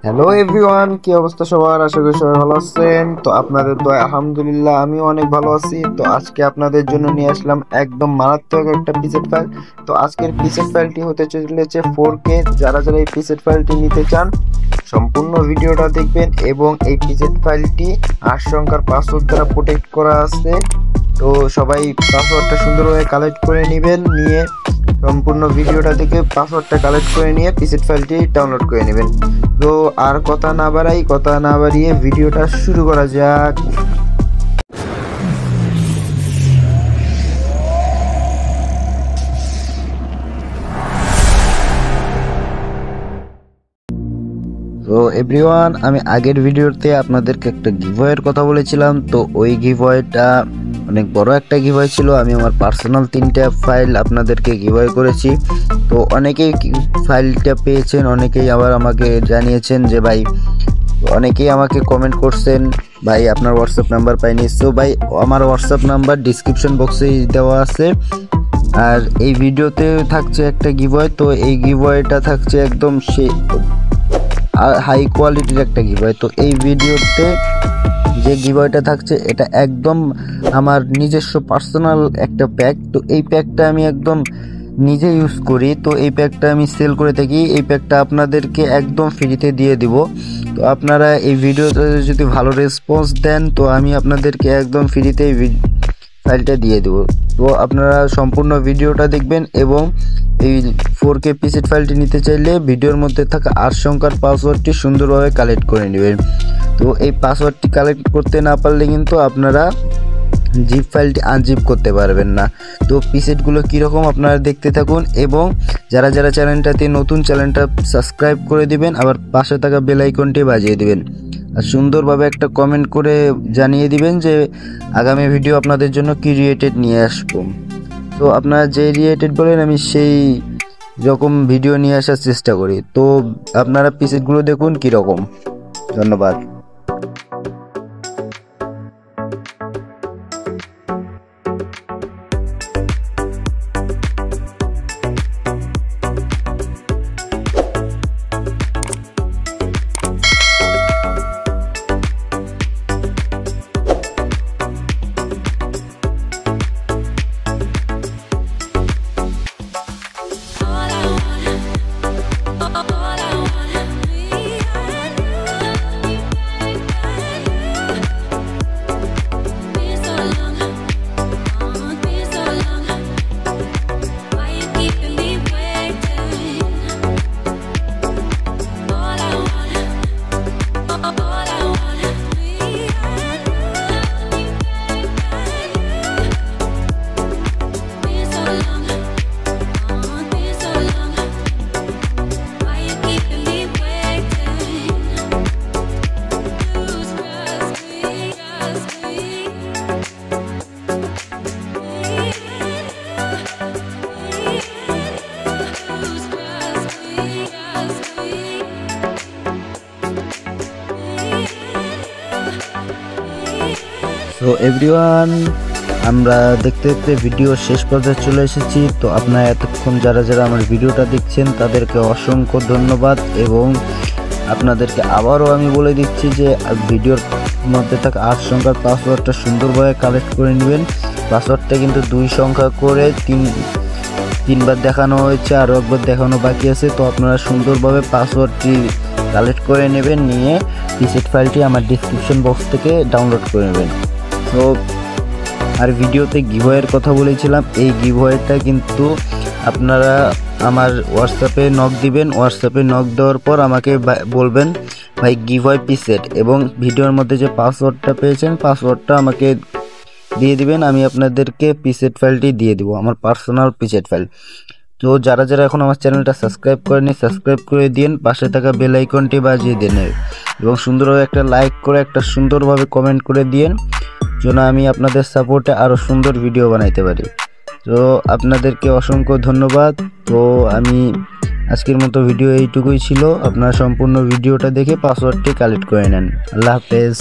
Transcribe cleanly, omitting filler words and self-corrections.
Hello everyone, কি অবস্থা সবার? আশা করি সবাই ভালো আছেন। তো আপনাদের দয়া আলহামদুলিল্লাহ আমিও অনেক ভালো আছি। তো আজকে আপনাদের জন্য নিয়ে আসলাম একদম মারাত্মক একটা পিসেট ফাইল। তো আজকের পিসেট ফাইলটি হতে চলেছে 4K। যারা যারা এই পিসেট ফাইলটি নিতে চান সম্পূর্ণ ভিডিওটা দেখবেন। এবং এই পিসেট ফাইলটি 8 সংখ্যার পাসওয়ার্ড দ্বারা প্রোটেক্ট করা আছে। তো সবাই পাসওয়ার্ডটা সুন্দরভাবে কালেক্ট করে নেবেন, নিয়ে সম্পূর্ণ ভিডিওটা দেখে পাসওয়ার্ডটা কালেক্ট করে নিয়ে পিসেট ফাইলটি ডাউনলোড করে নেবেন। তো আর কথা না বাড়িয়ে ভিডিওটা শুরু করা যাক। তো এভরিওয়ান, আমি আগের ভিডিওতে আপনাদেরকে একটা গিভওয়ের কথা বলেছিলাম। তো ওই গিভওয়েটা অনেক বড় একটা গিভওয়ে ছিল। আমি আমার পার্সোনাল 3টা ফাইল আপনাদেরকে গিভওয়ে করেছি। তো অনেকেই ফাইলটা পেয়েছেন, অনেকেই আবার আমাকে জানিয়েছেন যে ভাই, অনেকেই আমাকে কমেন্ট করছেন ভাই আপনার হোয়াটসঅ্যাপ নাম্বার পাইনি। সো ভাই, আমার হোয়াটসঅ্যাপ নাম্বার ডিসক্রিপশন বক্সেই দেওয়া আছে। আর এই ভিডিওতে থাকছে একটা গিভওয়ে। তো এই গিভওয়েটা থাকছে একদম হাই কোয়ালিটির একটা গিভওয়ে। তো এই ভিডিওতে যে গিভওয়েটা থাকছে এটা একদম আমার নিজস্ব পার্সোনাল একটা প্যাক। তো এই প্যাকটা আমি একদম নিজে ইউজ করি। তো এই প্যাকটা আমি সেল করে থাকি। এই প্যাকটা আপনাদেরকে একদম ফ্রিতে দিয়ে দিব। তো আপনারা এই ভিডিওতে যদি ভালো রেসপন্স দেন তো আমি আপনাদেরকে একদম ফ্রিতে এই ফাইলটা দিয়ে দেব। তো আপনারা সম্পূর্ণ ভিডিওটা দেখবেন এবং এই 4K পিসেট ফাইলটি নিতে চাইলে ভিডিওর মধ্যে থাকা 8 সংখ্যার পাসওয়ার্ডটি সুন্দরভাবে কালেক্ট করে নেবেন। তো এই পাসওয়ার্ডটি কালেক্ট করতে না পারলে কিন্তু আপনারা জিপ ফাইলটি আনজিপ করতে পারবেন না। তো পিসেটগুলো কীরকম আপনারা দেখতে থাকুন এবং যারা যারা চ্যানেলটাতে নতুন, চ্যানেলটা সাবস্ক্রাইব করে দিবেন, আবার পাশে থাকা বেল আইকনটি বাজিয়ে দিবেন। আর সুন্দরভাবে একটা কমেন্ট করে জানিয়ে দিবেন যে আগামী ভিডিও আপনাদের জন্য কি রিলেটেড নিয়ে আসবো। তো আপনারা যে রিলেটেড বলেন আমি সেই রকম ভিডিও নিয়ে আসার চেষ্টা করি। তো আপনারা পিসেটগুলো দেখুন কীরকম। ধন্যবাদ। তো এভরিওয়ান, আমরা দেখতে দেখতে ভিডিও শেষ পর্যায়ে চলে এসেছি। তো আপনারা এতক্ষণ যারা যারা আমার ভিডিওটা দেখছেন তাদেরকে অসংখ্য ধন্যবাদ। এবং আপনাদেরকে আবারও আমি বলে দিচ্ছি যে ভিডিওর মধ্যে থাকা 8 সংখ্যার পাসওয়ার্ডটা সুন্দরভাবে কালেক্ট করে নেবেন। পাসওয়ার্ডটা কিন্তু 2 সংখ্যা করে তিনবার দেখানো হয়েছে, আরও একবার দেখানো বাকি আছে। তো আপনারা সুন্দরভাবে পাসওয়ার্ডটি কালেক্ট করে নেবেন, নিয়ে পিসেট ফাইলটি আমার ডিসক্রিপশন বক্স থেকে ডাউনলোড করে নেবেন। তো আর ভিডিওতে গিভওয়ের কথা বলেছিলাম, এই গিভওয়েটা কিন্তু আপনারা আমার হোয়াটসঅ্যাপে নক দিবেন। হোয়াটসঅ্যাপে নক দেওয়ার পর আমাকে বলবেন ভাই গিভওয়ে পিসেট, এবং ভিডিওর মধ্যে যে পাসওয়ার্ডটা পেয়েছেন পাসওয়ার্ডটা আমাকে দিয়ে দিবেন। আমি আপনাদেরকে পিসেট ফাইলটি দিয়ে দিব, আমার পার্সোনাল পিসেট ফাইল। তো যারা যারা এখন আমার চ্যানেলটা সাবস্ক্রাইব করেনি সাবস্ক্রাইব করে দিন, পাশে থাকা বেল আইকনটি বাজিয়ে দিন এবং সুন্দরভাবে একটা লাইক করে একটা সুন্দরভাবে কমেন্ট করে দিন, যেন আমি আপনাদের সাপোর্টে আরও সুন্দর ভিডিও বানাইতে পারি। তো আপনাদেরকে অসংখ্য ধন্যবাদ। তো আমি আজকের মতো ভিডিও এইটুকুই ছিল। আপনারা সম্পূর্ণ ভিডিওটা দেখে পাসওয়ার্ডটি কালেক্ট করে নেন। আল্লাহ হাফেজ।